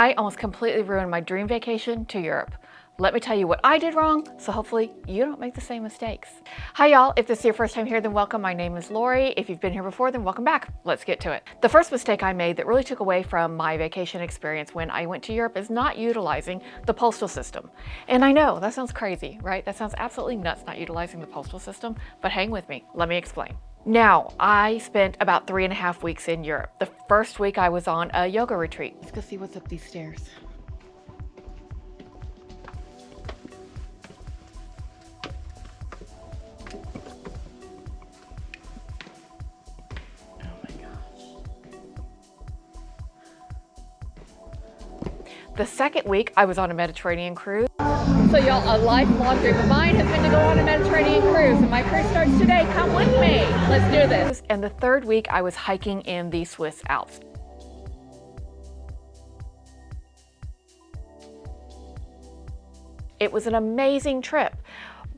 I almost completely ruined my dream vacation to Europe. Let me tell you what I did wrong, so hopefully you don't make the same mistakes. Hi y'all, if this is your first time here, then welcome. My name is Lori. If you've been here before, then welcome back. Let's get to it. The first mistake I made that really took away from my vacation experience when I went to Europe is not utilizing the postal system. And I know, that sounds crazy, right? That sounds absolutely nuts, not utilizing the postal system, but hang with me, let me explain. Now, I spent about 3.5 weeks in Europe. The first week I was on a yoga retreat. Let's go see what's up these stairs. The second week, I was on a Mediterranean cruise. So y'all, a lifelong dream of mine has been to go on a Mediterranean cruise, and my cruise starts today. Come with me. Let's do this. And the third week, I was hiking in the Swiss Alps. It was an amazing trip,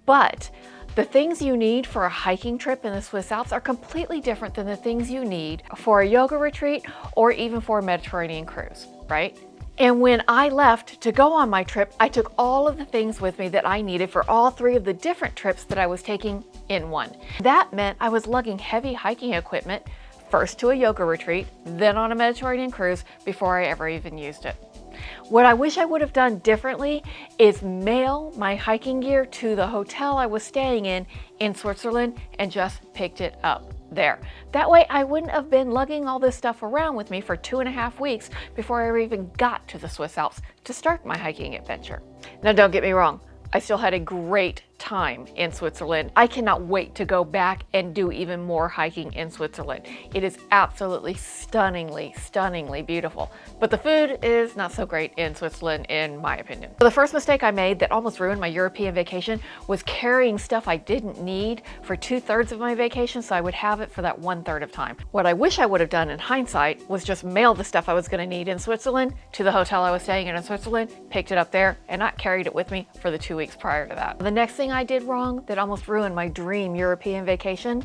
but the things you need for a hiking trip in the Swiss Alps are completely different than the things you need for a yoga retreat or even for a Mediterranean cruise, right? And when I left to go on my trip, I took all of the things with me that I needed for all three of the different trips that I was taking in one. That meant I was lugging heavy hiking equipment, first to a yoga retreat, then on a Mediterranean cruise before I ever even used it. What I wish I would have done differently is mail my hiking gear to the hotel I was staying in Switzerland and just picked it up there. That way I wouldn't have been lugging all this stuff around with me for 2.5 weeks before I ever even got to the Swiss Alps to start my hiking adventure. Now don't get me wrong, I still had a great time in Switzerland. I cannot wait to go back and do even more hiking in Switzerland. It is absolutely stunningly, stunningly beautiful. But the food is not so great in Switzerland, in my opinion. So the first mistake I made that almost ruined my European vacation was carrying stuff I didn't need for 2/3 of my vacation, so I would have it for that 1/3 of time. What I wish I would have done in hindsight was just mail the stuff I was gonna need in Switzerland to the hotel I was staying in Switzerland, picked it up there, and not carried it with me for the 2 weeks prior to that. The next thing I did wrong that almost ruined my dream European vacation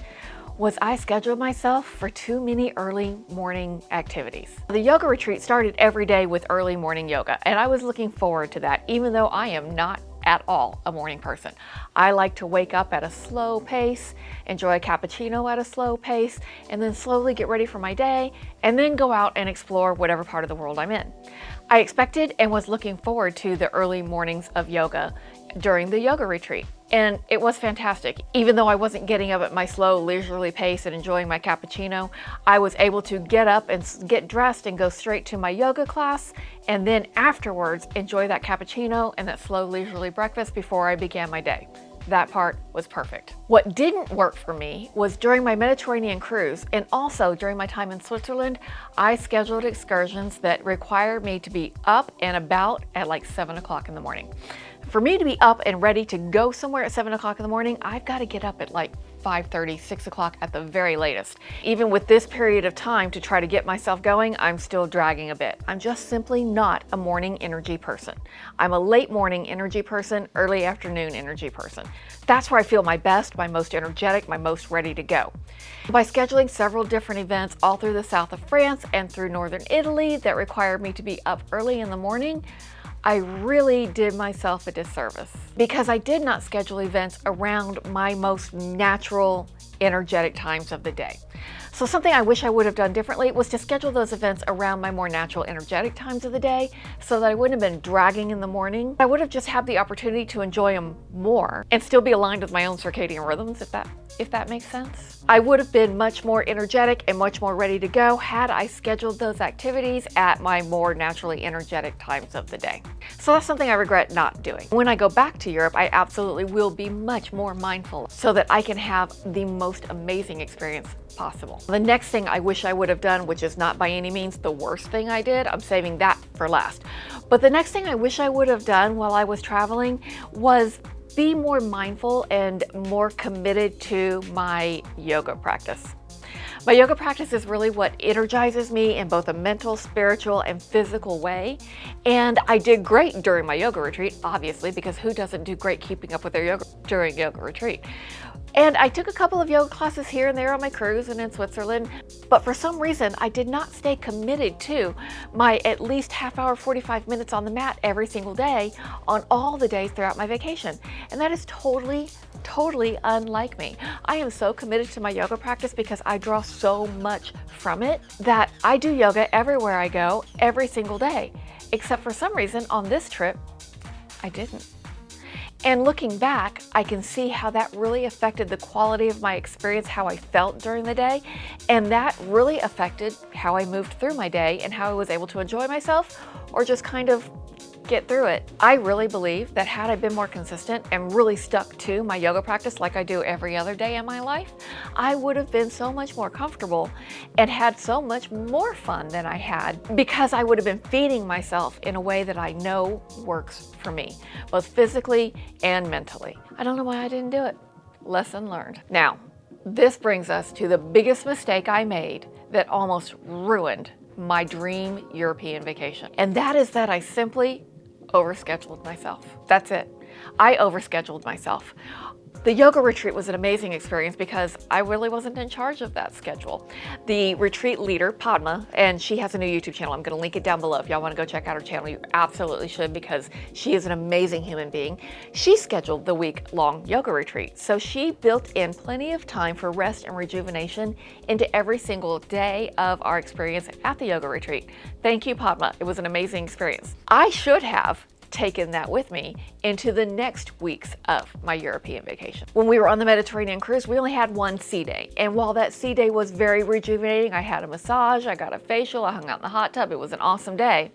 was I scheduled myself for too many early morning activities. The yoga retreat started every day with early morning yoga, and I was looking forward to that, even though I am not at all a morning person. I like to wake up at a slow pace, enjoy a cappuccino at a slow pace, and then slowly get ready for my day, and then go out and explore whatever part of the world I'm in. I expected and was looking forward to the early mornings of yoga during the yoga retreat. And it was fantastic. Even though I wasn't getting up at my slow, leisurely pace and enjoying my cappuccino, I was able to get up and get dressed and go straight to my yoga class, and then afterwards enjoy that cappuccino and that slow, leisurely breakfast before I began my day. That part was perfect. What didn't work for me was during my Mediterranean cruise, and also during my time in Switzerland, I scheduled excursions that required me to be up and about at like 7 o'clock in the morning. For me to be up and ready to go somewhere at 7 o'clock in the morning, I've got to get up at like 5:30, 6 o'clock at the very latest. Even with this period of time to try to get myself going, I'm still dragging a bit. I'm just simply not a morning energy person. I'm a late morning energy person, early afternoon energy person. That's where I feel my best, my most energetic, my most ready to go. By scheduling several different events all through the south of France and through northern Italy that required me to be up early in the morning, I really did myself a disservice because I did not schedule events around my most natural, energetic times of the day. So something I wish I would have done differently was to schedule those events around my more natural, energetic times of the day so that I wouldn't have been dragging in the morning. I would have just had the opportunity to enjoy them more and still be aligned with my own circadian rhythms, if that makes sense. I would have been much more energetic and much more ready to go had I scheduled those activities at my more naturally energetic times of the day. So that's something I regret not doing. When I go back to Europe, I absolutely will be much more mindful so that I can have the most amazing experience possible. The next thing I wish I would have done, which is not by any means the worst thing I did, I'm saving that for last. But the next thing I wish I would have done while I was traveling was be more mindful and more committed to my yoga practice. My yoga practice is really what energizes me in both a mental, spiritual, and physical way. And I did great during my yoga retreat, obviously, because who doesn't do great keeping up with their yoga during yoga retreat? And I took a couple of yoga classes here and there on my cruise and in Switzerland, but for some reason I did not stay committed to my at least half hour, 45 minutes on the mat every single day on all the days throughout my vacation. And that is totally unlike me. I am so committed to my yoga practice because I draw so much from it that I do yoga everywhere I go every single day, except for some reason on this trip, I didn't. And looking back, I can see how that really affected the quality of my experience, how I felt during the day, and that really affected how I moved through my day and how I was able to enjoy myself or just kind of get through it. I really believe that had I been more consistent and really stuck to my yoga practice like I do every other day in my life, I would have been so much more comfortable and had so much more fun than I had, because I would have been feeding myself in a way that I know works for me, both physically and mentally. I don't know why I didn't do it. Lesson learned. Now, this brings us to the biggest mistake I made that almost ruined my dream European vacation. And that is that I simply overscheduled myself. That's it. I overscheduled myself. The yoga retreat was an amazing experience because I really wasn't in charge of that schedule. The retreat leader, Padma, and she has a new YouTube channel. I'm going to link it down below. If y'all want to go check out her channel, you absolutely should, because she is an amazing human being. She scheduled the week-long yoga retreat. So she built in plenty of time for rest and rejuvenation into every single day of our experience at the yoga retreat. Thank you, Padma. It was an amazing experience. I should have taken that with me into the next weeks of my European vacation. When we were on the Mediterranean cruise, we only had one sea day. And while that sea day was very rejuvenating, I had a massage, I got a facial, I hung out in the hot tub. It was an awesome day.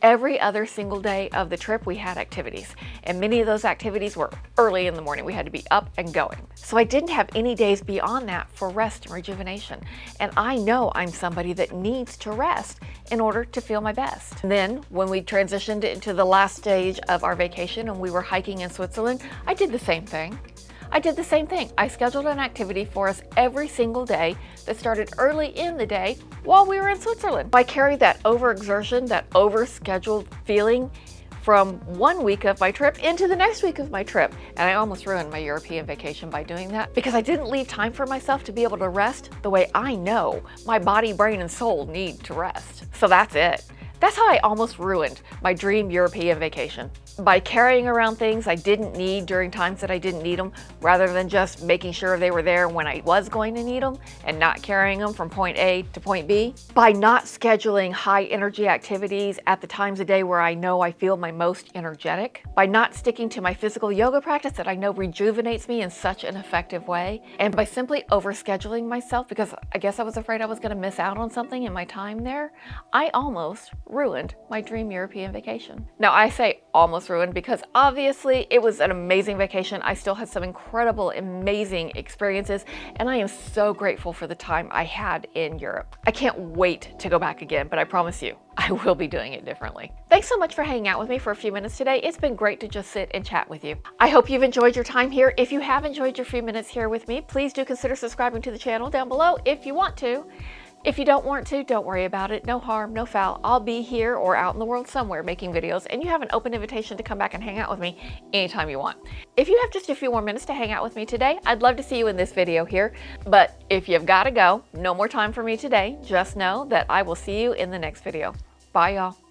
Every other single day of the trip, we had activities, and many of those activities were early in the morning. We had to be up and going. So I didn't have any days beyond that for rest and rejuvenation. And I know I'm somebody that needs to rest in order to feel my best. And then when we transitioned into the last stage of our vacation and we were hiking in Switzerland, I did the same thing. I scheduled an activity for us every single day that started early in the day while we were in Switzerland. I carried that overexertion, that overscheduled feeling from one week of my trip into the next week of my trip. And I almost ruined my European vacation by doing that because I didn't leave time for myself to be able to rest the way I know my body, brain, and soul need to rest. So that's it. That's how I almost ruined my dream European vacation. By carrying around things I didn't need during times that I didn't need them, rather than just making sure they were there when I was going to need them and not carrying them from point A to point B. By not scheduling high energy activities at the times of day where I know I feel my most energetic. By not sticking to my physical yoga practice that I know rejuvenates me in such an effective way. And by simply overscheduling myself because I guess I was afraid I was going to miss out on something in my time there, I almost ruined my dream European vacation. Now I say almost ruined because obviously it was an amazing vacation. I still had some incredible, amazing experiences, and I am so grateful for the time I had in Europe. I can't wait to go back again, but I promise you, I will be doing it differently. Thanks so much for hanging out with me for a few minutes today. It's been great to just sit and chat with you. I hope you've enjoyed your time here. If you have enjoyed your few minutes here with me, please do consider subscribing to the channel down below if you want to. If you don't want to, don't worry about it. No harm, no foul. I'll be here or out in the world somewhere making videos, and you have an open invitation to come back and hang out with me anytime you want. If you have just a few more minutes to hang out with me today, I'd love to see you in this video here. But if you've got to go, no more time for me today. Just know that I will see you in the next video. Bye, y'all.